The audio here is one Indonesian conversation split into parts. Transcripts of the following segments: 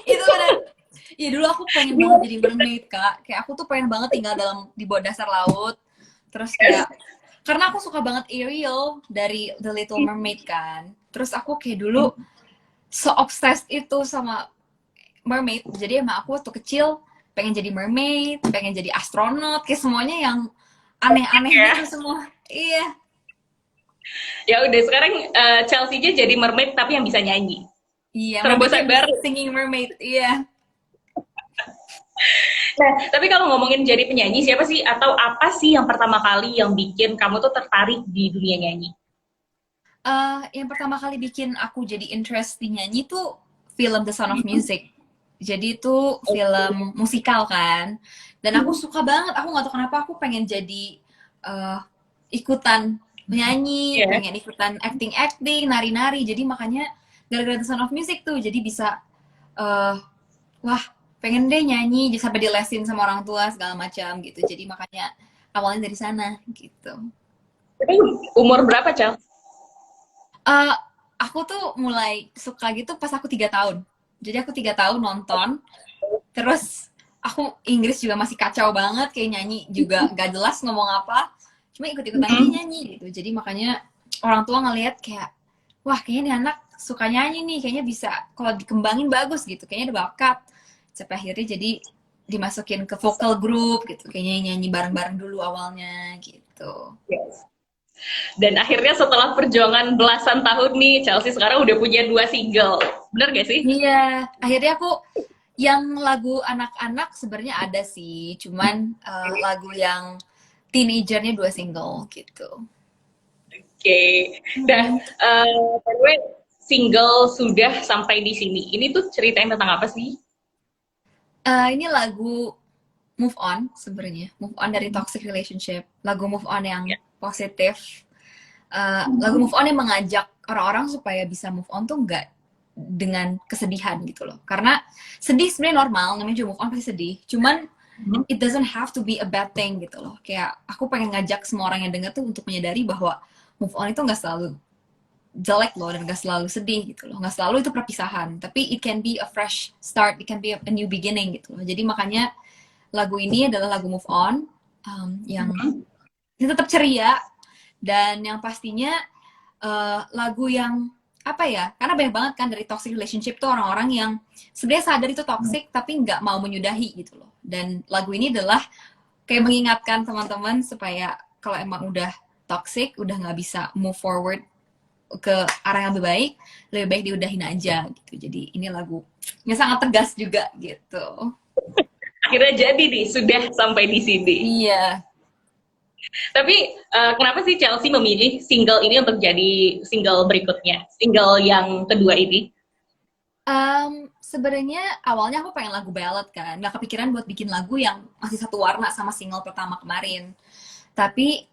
Itu benar. Ya dulu aku pengen banget jadi mermaid, Kak. Kayak aku tuh pengen banget tinggal di bawah dasar laut. Terus kayak karena aku suka banget Ariel dari The Little Mermaid kan. Terus aku kayak dulu so obsessed itu sama mermaid. Jadi emang aku waktu kecil pengen jadi mermaid, pengen jadi astronot, kayak semuanya yang aneh-aneh Ya, gitu semua. Iya. ya udah sekarang Chelsea-nya jadi mermaid tapi yang bisa nyanyi. Iya, mermaidnya Terobosan bisa baru. singing mermaid. Iya. Nah, tapi kalau ngomongin jadi penyanyi, siapa sih atau apa sih yang pertama kali yang bikin kamu tuh tertarik di dunia nyanyi? Yang pertama kali bikin aku jadi interest di nyanyi tuh film The Sound of Music. Jadi itu film musikal kan. Dan aku suka banget. Aku nggak tahu kenapa aku pengen jadi uh, ikutan menyanyi, Iya. pengen ikutan acting-acting, nari-nari. Jadi makanya gara-gara The Sound of Music tuh jadi bisa uh, wah pengen deh nyanyi sampai dilesin sama orang tua segala macam gitu. Jadi makanya awalnya dari sana gitu. Itu umur berapa, Cel? Eh, aku tuh mulai suka gitu pas aku 3 tahun. Jadi aku 3 tahun nonton, terus aku Inggris juga masih kacau banget, kayak nyanyi juga gak jelas ngomong apa, cuma ikut-ikutan aja Hmm. nyanyi gitu. Jadi makanya orang tua ngelihat kayak, wah kayaknya nih anak suka nyanyi nih, kayaknya bisa kalau dikembangin bagus gitu, kayaknya ada bakat. Sampai akhirnya jadi dimasukin ke vocal group gitu, kayaknya nyanyi bareng-bareng dulu awalnya gitu. Yes. Dan akhirnya setelah perjuangan belasan tahun nih, Chelsea sekarang udah punya 2 single. Bener gak sih? Iya, akhirnya aku yang lagu anak-anak sebenarnya ada sih, cuman lagu yang teenagernya 2 single gitu. Oke. Nah, Mm-mm. by the way, single sudah sampai di sini. Ini tuh ceritain tentang apa sih? Ini lagu move on sebenarnya, move on dari toxic relationship, lagu move on yang Ya. positif. Lagu move on yang mengajak orang-orang supaya bisa move on tuh nggak dengan kesedihan gitu loh. Karena sedih sebenarnya normal, namanya juga move on pasti sedih. Cuman Hmm. it doesn't have to be a bad thing gitu loh. Kayak aku pengen ngajak semua orang yang denger tuh untuk menyadari bahwa move on itu nggak selalu jelek loh dan gak selalu sedih gitu loh, nggak selalu itu perpisahan, tapi it can be a fresh start, it can be a new beginning gitu loh. Jadi makanya lagu ini adalah lagu move on, yang ini tetap ceria dan yang pastinya lagu yang apa ya, karena banyak banget kan dari toxic relationship tuh orang-orang yang sebenarnya sadar itu toxic tapi nggak mau menyudahi gitu loh. Dan lagu ini adalah kayak mengingatkan teman-teman supaya kalau emang udah toxic, udah nggak bisa move forward ke arah yang lebih baik diudahin aja gitu. Jadi ini lagu yang sangat tegas juga gitu. Akhirnya jadi nih, sudah sampai di sini. Iya. Tapi kenapa sih Chelsea memilih single ini untuk jadi single berikutnya? Single yang kedua ini? Sebenarnya awalnya aku pengen lagu ballad kan, nggak kepikiran buat bikin lagu yang masih satu warna sama single pertama kemarin. Tapi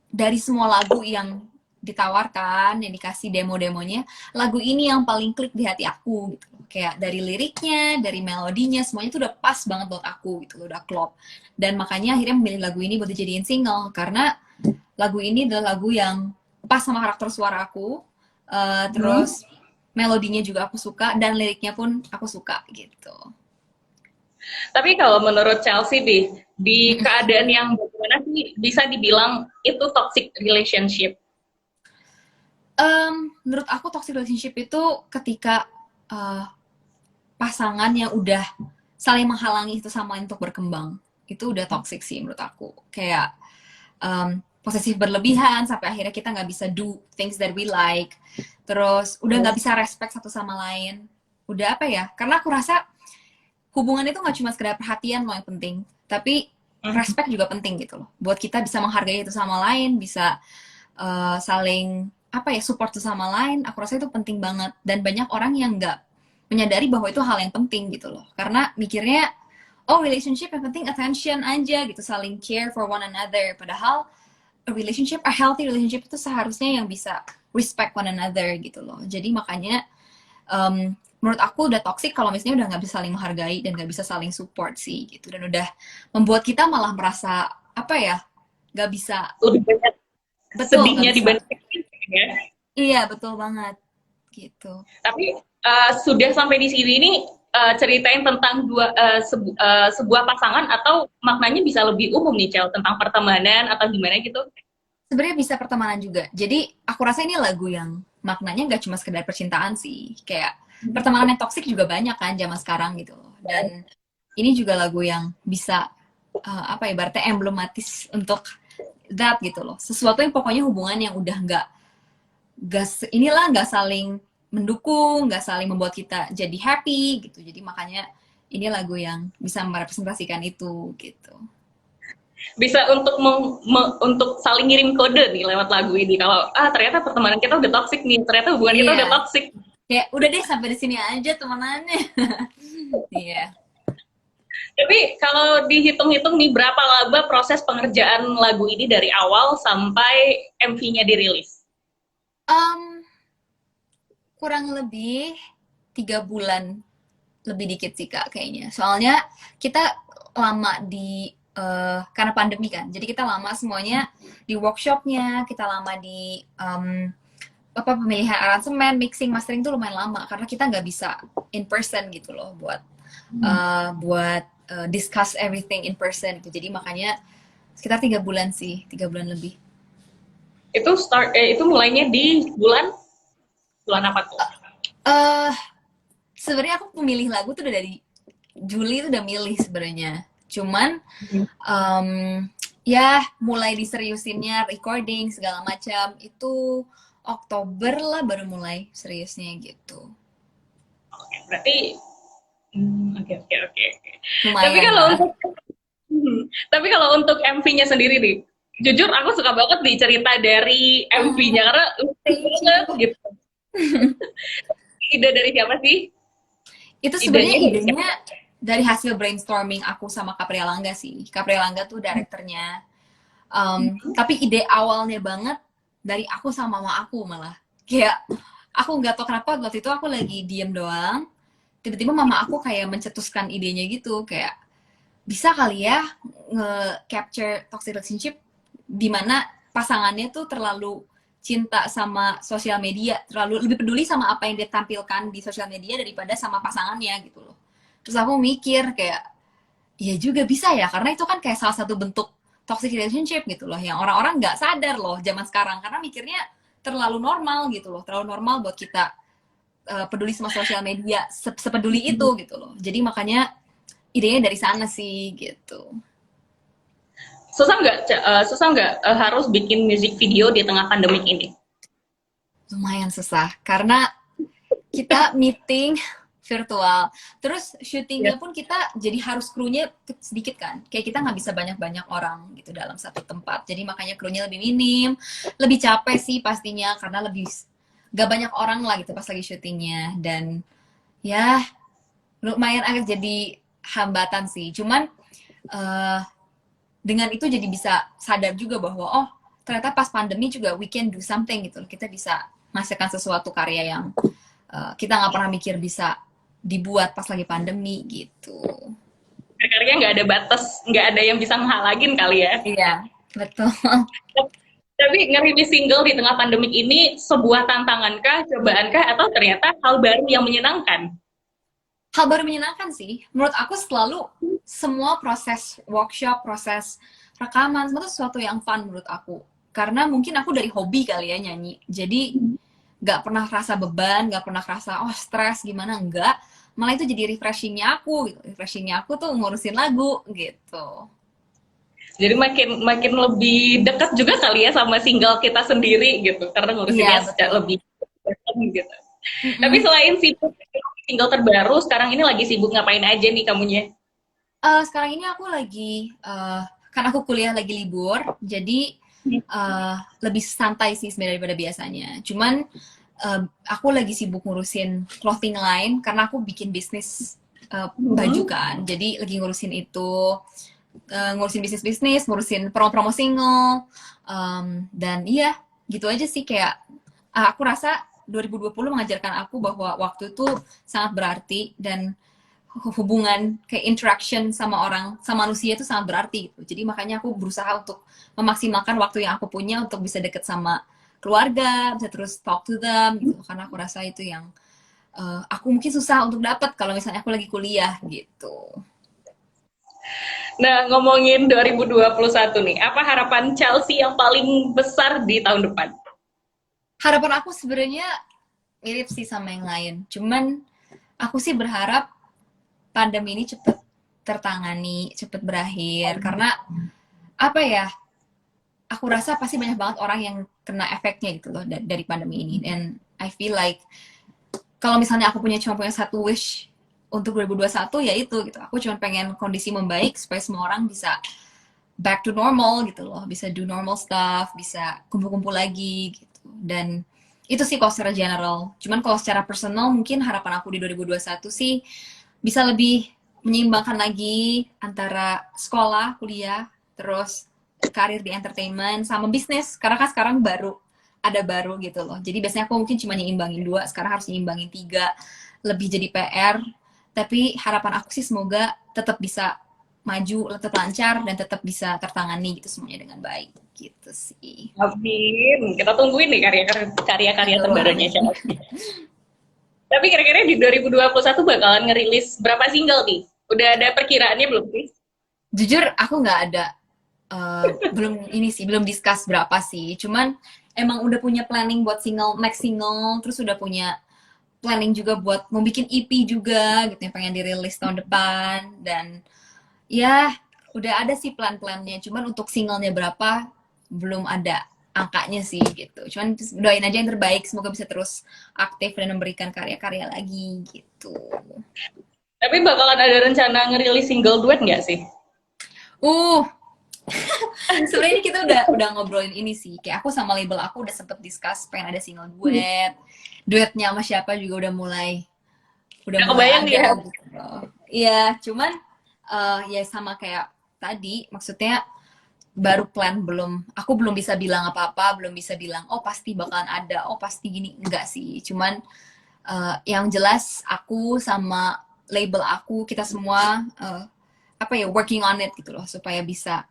dari semua lagu yang ditawarkan, yang dikasih demo-demonya, lagu ini yang paling klik di hati aku gitu. Kayak dari liriknya, dari melodinya, semuanya tuh udah pas banget buat aku gitu, udah klop. Dan makanya akhirnya memilih lagu ini buat dijadiin single karena lagu ini adalah lagu yang pas sama karakter suara aku. Terus melodinya juga aku suka dan liriknya pun aku suka gitu. Tapi kalau menurut Chelsea di keadaan yang bagaimana sih bisa dibilang itu toxic relationship? Menurut aku toxic relationship itu ketika uh, pasangan yang udah saling menghalangi itu sama untuk berkembang, itu udah toxic sih menurut aku. Kayak posesif berlebihan sampai akhirnya kita nggak bisa do things that we like, terus udah nggak bisa respect satu sama lain, udah apa ya, karena aku rasa hubungan itu nggak cuma sekedar perhatian loh yang penting, tapi respect juga penting gitu loh, buat kita bisa menghargai itu sama lain, bisa saling apa ya, support satu sama lain. Aku rasa itu penting banget dan banyak orang yang nggak menyadari bahwa itu hal yang penting gitu loh, karena mikirnya oh relationship yang penting attention aja gitu, saling care for one another, padahal a relationship, a healthy relationship itu seharusnya yang bisa respect one another gitu loh. Jadi makanya menurut aku udah toxic kalau misalnya udah nggak bisa saling menghargai dan nggak bisa saling support sih gitu, dan udah membuat kita malah merasa apa ya, nggak bisa, Lebih banyak betul nggak sedihnya bisa. dibandingin ya. Iya, betul banget gitu. Tapi sudah sampai di sini ini ceritain tentang sebuah pasangan atau maknanya bisa lebih umum nih Cel tentang pertemanan atau gimana gitu? Sebenarnya bisa pertemanan juga. Jadi aku rasa ini lagu yang maknanya nggak cuma sekedar percintaan sih. Kayak pertemanan yang toksik juga banyak kan zaman sekarang gitu loh. Dan ini juga lagu yang bisa apa ya, ibaratnya emblematis untuk that gitu loh. Sesuatu yang pokoknya hubungan yang udah nggak saling mendukung, nggak saling membuat kita jadi happy gitu. Jadi makanya ini lagu yang bisa merepresentasikan itu gitu. Bisa untuk saling ngirim kode nih lewat lagu ini kalau ternyata pertemanan kita udah toxic nih, ternyata hubungan kita Iya. udah toxic. Kayak udah deh sampai di sini aja temenannya. Iya. Tapi kalau dihitung-hitung nih berapa lama proses pengerjaan lagu ini dari awal sampai MV-nya dirilis? Um, kurang lebih 3 bulan lebih dikit sih kak kayaknya. Soalnya kita lama di karena pandemi kan. Jadi kita lama semuanya di workshopnya, kita lama di apa pemilihan aransemen, mixing, mastering tuh lumayan lama karena kita nggak bisa in person gitu loh buat discuss everything in person gitu. Jadi makanya sekitar 3 bulan sih, 3 bulan lebih. Itu mulainya di bulan apa tuh? eh Sebenarnya aku pemilih lagu tuh udah dari Juli tuh udah milih sebenarnya. Cuman em, ya mulai diseriusinnya recording segala macam itu Oktober lah baru mulai seriusnya gitu. Oke, berarti oke. Tapi Lumayan kalau lah. untuk tapi kalau untuk MV-nya sendiri nih, jujur aku suka banget nih cerita dari MV-nya karena lucu Thank banget you. gitu. Ide dari siapa sih? Itu sebenarnya Idenya dari siapa? idenya dari hasil brainstorming aku sama Kaprialangga sih. Kaprialangga tuh direkturnya. Tapi ide awalnya banget dari aku sama mama aku malah. Kayak aku nggak tahu kenapa waktu itu aku lagi diem doang. Tiba-tiba mama aku kayak mencetuskan idenya gitu. Kayak bisa kali ya nge-capture toxic relationship di mana pasangannya tuh terlalu cinta sama sosial media, terlalu lebih peduli sama apa yang dia tampilkan di sosial media daripada sama pasangannya gitu loh. Terus aku mikir kayak, iya juga bisa ya, karena itu kan kayak salah satu bentuk toxic relationship gitu loh, yang orang-orang nggak sadar loh zaman sekarang, karena mikirnya terlalu normal gitu loh, terlalu normal buat kita peduli sama sosial media, sepeduli itu gitu loh. Jadi makanya idenya dari sana sih gitu. Susah nggak harus bikin music video di tengah pandemik ini? Lumayan susah karena kita meeting virtual. Terus Ya. syutingnya pun kita jadi harus krunya sedikit kan. Kayak kita nggak bisa banyak-banyak orang gitu dalam satu tempat. Jadi makanya krunya lebih minim, lebih capek sih pastinya karena lebih gak banyak orang lah gitu pas lagi syutingnya. Dan ya lumayan agak jadi hambatan sih. Cuman uh, dengan itu jadi bisa sadar juga bahwa oh ternyata pas pandemi juga we can do something gitu. Kita bisa menghasilkan sesuatu karya yang kita nggak pernah mikir bisa dibuat pas lagi pandemi gitu. Karya nggak ada batas, nggak ada yang bisa menghalangin kali ya. Iya, betul. Tapi ngerilis single di tengah pandemik ini sebuah tantangankah, cobaankah, atau ternyata hal baru yang menyenangkan? Hal baru menyenangkan sih. Menurut aku selalu semua proses workshop, proses rekaman, semua itu sesuatu yang fun menurut aku. Karena mungkin aku dari hobi kali ya nyanyi. Jadi nggak pernah rasa beban, nggak pernah rasa oh stres gimana, enggak. Malah itu jadi refreshingnya aku gitu. Refreshingnya aku tuh ngurusin lagu gitu. Jadi makin makin lebih dekat juga kali ya sama single kita sendiri gitu, karena Iya, ngurusinnya betul. secara lebih gitu. Tapi Mm-mm. selain sibuk single terbaru, sekarang ini lagi sibuk ngapain aja nih kamunya? Sekarang ini aku lagi kan aku kuliah lagi libur, jadi lebih santai sih sebenarnya daripada biasanya. Cuman aku lagi sibuk ngurusin clothing line karena aku bikin bisnis baju kan. Jadi lagi ngurusin itu, ngurusin bisnis-bisnis, ngurusin promo-promo single, dan iya gitu aja sih kayak aku rasa 2020 mengajarkan aku bahwa waktu itu sangat berarti dan hubungan kayak interaction sama orang sama manusia itu sangat berarti gitu. Jadi makanya aku berusaha untuk memaksimalkan waktu yang aku punya untuk bisa deket sama keluarga, bisa terus talk to them gitu. Karena aku rasa itu yang aku mungkin susah untuk dapat kalau misalnya aku lagi kuliah gitu. Nah, ngomongin 2021 nih, apa harapan Chelsea yang paling besar di tahun depan? Harapan aku sebenarnya mirip sih sama yang lain. Cuman aku sih berharap pandemi ini cepet tertangani, cepet berakhir. Karena apa ya? Aku rasa pasti banyak banget orang yang kena efeknya gitu loh dari pandemi ini. And I feel like kalau misalnya aku cuma punya satu wish untuk 2021 ya itu gitu. Aku cuma pengen kondisi membaik supaya semua orang bisa back to normal gitu loh, bisa do normal stuff, bisa kumpul-kumpul lagi gitu. Dan itu sih kalau secara general. Cuman kalau secara personal mungkin harapan aku di 2021 sih bisa lebih menyeimbangkan lagi antara sekolah, kuliah, terus karir di entertainment sama bisnis. Karena kan sekarang baru gitu loh. Jadi biasanya aku mungkin cuma nyimbangin dua, sekarang harus nyimbangin tiga, lebih jadi PR. Tapi harapan aku sih semoga tetap bisa maju, tetap lancar, dan tetap bisa tertangani gitu semuanya dengan baik gitu sih. Amin. Kita tungguin nih karya-karya Betul terbarunya banget. Chelsea. Tapi kira-kira di 2021 bakalan ngerilis berapa single nih? Udah ada perkiraannya belum sih? Jujur aku nggak ada belum ini sih, belum discuss berapa sih. Cuman emang udah punya planning buat next single, terus udah punya planning juga buat mau bikin EP juga gitu yang pengen dirilis tahun depan. Dan ya udah ada sih plan-plannya. Cuman untuk singlenya berapa belum ada angkanya sih gitu. Cuman doain aja yang terbaik, semoga bisa terus aktif dan memberikan karya-karya lagi gitu. Tapi bakalan ada rencana ngerilis single duet nggak sih? Uh, sebenarnya ini kita udah ngobrolin ini sih. Kayak aku sama label aku udah sempet discuss pengen ada single duet. Duetnya sama siapa juga udah Udah mulai kebayang nih ya? ada gitu loh. Iya, cuman ya sama kayak tadi, maksudnya baru plan, aku belum bisa bilang apa-apa, belum bisa bilang oh pasti bakalan ada, oh pasti gini, enggak sih. Cuman yang jelas aku sama label aku, kita semua apa ya, working on it gitu loh supaya bisa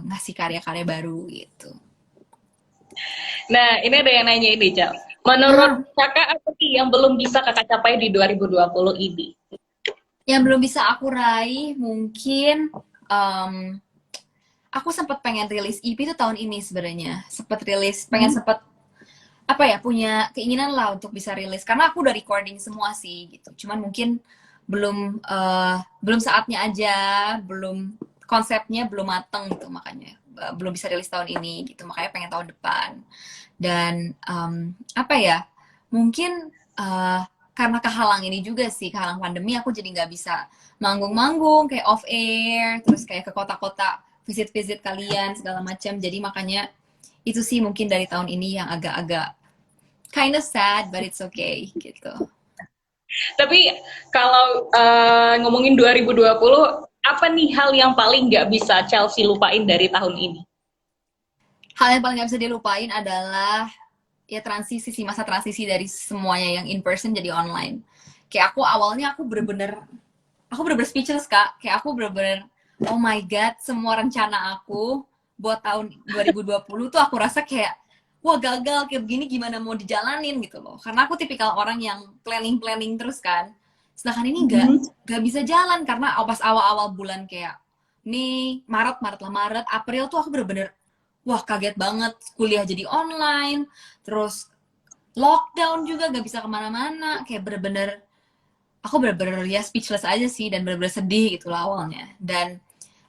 ngasih karya-karya baru gitu. Nah, ini ada yang nanya ini, Cal. Menurut Hmm. kakak, apa sih yang belum bisa kakak capai di 2020 ini? Yang belum bisa aku raih mungkin um, aku sempat pengen rilis EP itu tahun ini sebenarnya. Pengen sempet apa ya, punya keinginan lah untuk bisa rilis karena aku udah recording semua sih gitu. Cuman mungkin belum saatnya aja, belum konsepnya belum mateng gitu, makanya belum bisa rilis tahun ini gitu. Makanya pengen tahun depan. Dan apa ya? Mungkin karena kehalang ini juga sih, kehalang pandemi, aku jadi nggak bisa manggung-manggung kayak off air, terus kayak ke kota-kota visit-visit kalian segala macam. Jadi makanya itu sih mungkin dari tahun ini yang agak-agak kind of sad, but it's okay gitu. Tapi kalau ngomongin 2020, apa nih hal yang paling nggak bisa Chelsea lupain dari tahun ini? Hal yang paling gak bisa dilupain adalah ya transisi sih, masa transisi dari semuanya yang in person jadi online. Kayak aku bener-bener speechless kak. Kayak aku bener-bener oh my god, semua rencana aku buat tahun 2020 tuh aku rasa kayak wah gagal, kayak begini gimana mau dijalanin gitu loh. Karena aku tipikal orang yang planning terus kan. Sedangkan ini nggak bisa jalan karena pas awal-awal bulan kayak Mei, Maret, April tuh aku bener-bener wah kaget banget, kuliah jadi online, terus lockdown juga gak bisa kemana-mana, kayak aku bener-bener ya speechless aja sih, dan bener-bener sedih gitu lah awalnya. Dan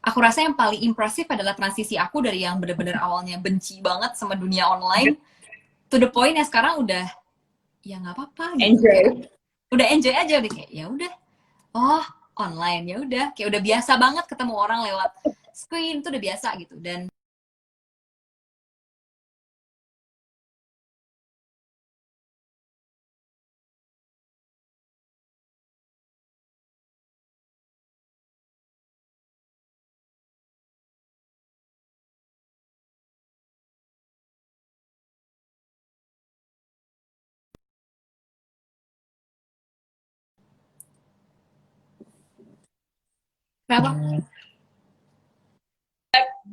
aku rasa yang paling impresif adalah transisi aku dari yang bener-bener awalnya benci banget sama dunia online, to the point ya sekarang udah ya nggak apa-apa gitu, kayak Enjoy. udah enjoy aja, udah kayak ya udah, oh online ya udah, kayak udah biasa banget ketemu orang lewat screen, itu udah biasa gitu. Dan kenapa?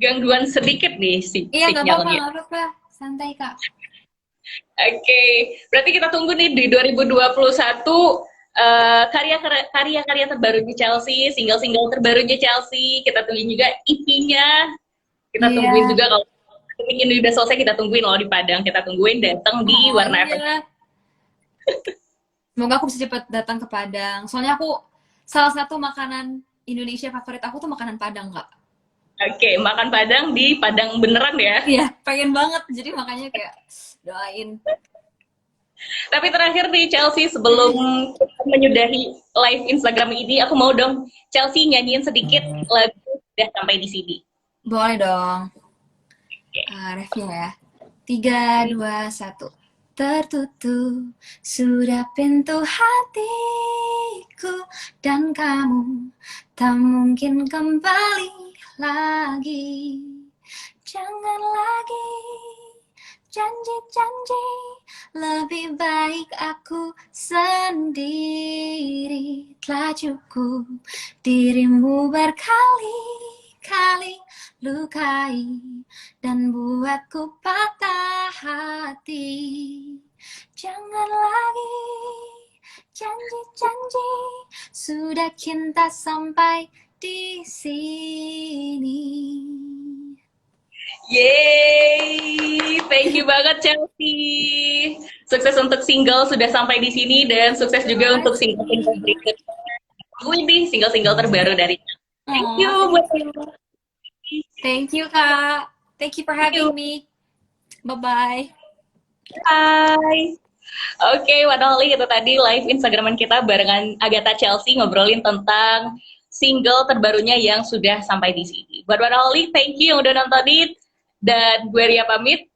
Gangguan sedikit nih Iya nggak apa-apa, sinyalnya. nggak apa-apa, santai kak. Oke, berarti kita tunggu nih di 2021 karya-karya terbarunya Chelsea, single-single terbarunya Chelsea. Kita tungguin juga EP-nya. Kita tungguin Iya. juga kalau ini udah selesai, kita tungguin loh di Padang. Kita tungguin datang di Oh Warna Efek. iya. Semoga aku bisa cepat datang ke Padang. Soalnya aku salah satu makanan Indonesia favorit aku tuh makanan Padang, Kak. Oke, makan Padang di Padang beneran ya. Iya, pengen banget. Jadi makanya kayak doain. Tapi terakhir nih Chelsea, sebelum menyudahi live Instagram ini, aku mau dong Chelsea nyanyiin sedikit lagu udah sampai di sini. Boleh dong. Refnya ya. 3, 2, 1. Tertutup sudah pintu hatiku dan kamu tak mungkin kembali lagi. Jangan lagi janji-janji, lebih baik aku sendiri. Telah cukup dirimu berkali-kali lukai dan buatku patah hati. Jangan lagi janji-janji, sudah cinta sampai di sini. Yeay, thank you banget Chelsea. Sukses untuk single sudah sampai di sini dan sukses juga untuk single-single berikutnya. Ini single-single terbaru dari Thank you buat Thank you, Kak. Thank you for having me. Bye-bye. Hai. Oke, Wanoli, itu tadi live Instagraman kita barengan Agatha Chelsea ngobrolin tentang single terbarunya yang sudah sampai di sini. Buat Wanoli, thank you yang udah nontonin. Dan gue Ria pamit.